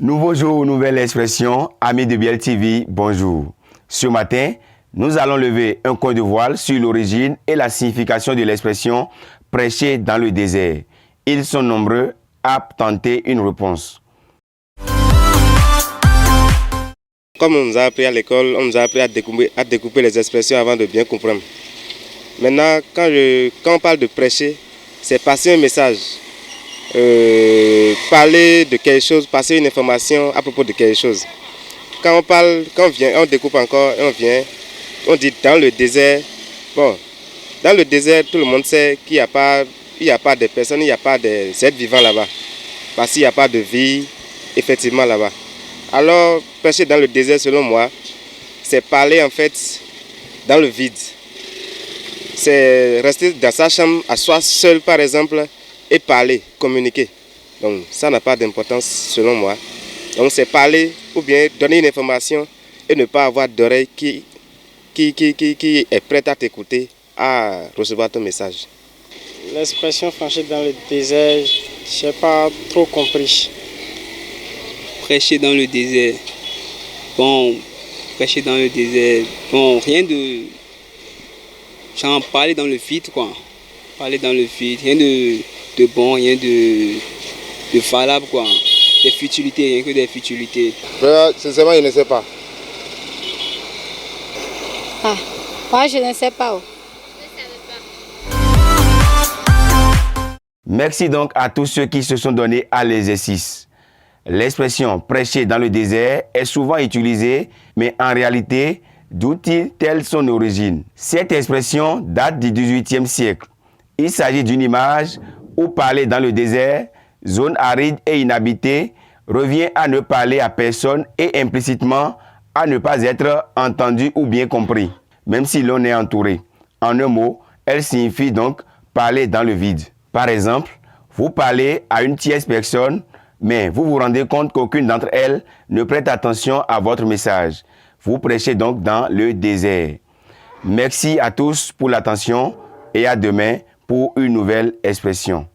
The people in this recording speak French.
Nouveau jour, nouvelle expression. Amis de Biel TV, bonjour. Ce matin, nous allons lever un coin de voile sur l'origine et la signification de l'expression « prêcher dans le désert ». Ils sont nombreux à tenter une réponse. Comme on nous a appris à l'école, on nous a appris à découper les expressions avant de bien comprendre. Maintenant, quand on parle de prêcher, c'est passer un message, parler de quelque chose, passer une information à propos de quelque chose. Quand on découpe encore, on dit dans le désert. Bon, dans le désert, tout le monde sait qu'il n'y a pas de personnes, il n'y a pas de êtres vivants là-bas. Parce qu'il n'y a pas de vie, effectivement, là-bas. Alors, prêcher dans le désert, selon moi, c'est parler en fait dans le vide. C'est rester dans sa chambre, à soi seul par exemple, et parler, communiquer. Donc ça n'a pas d'importance selon moi. Donc c'est parler ou bien donner une information et ne pas avoir d'oreille qui est prête à t'écouter, à recevoir ton message. L'expression franchir dans le désert, je n'ai pas trop compris. Prêcher dans le désert. Bon, prêcher dans le désert. Bon, rien de... Genre parler dans le vide, quoi. Parler dans le vide. Rien de bon, rien de valable, quoi. Des futilités, rien que des futilités. Sincèrement, je ne sais pas. Ah, moi je ne sais pas. Merci donc à tous ceux qui se sont donnés à l'exercice. L'expression « prêcher dans le désert » est souvent utilisée, mais en réalité, d'où-il telle son origine? Cette expression date du XVIIIe siècle. Il s'agit d'une image où parler dans le désert, zone aride et inhabitée, revient à ne parler à personne et implicitement à ne pas être entendu ou bien compris, même si l'on est entouré. En un mot, elle signifie donc parler dans le vide. Par exemple, vous parlez à une tierce personne, mais vous vous rendez compte qu'aucune d'entre elles ne prête attention à votre message. Vous prêchez donc dans le désert. Merci à tous pour l'attention et à demain pour une nouvelle expression.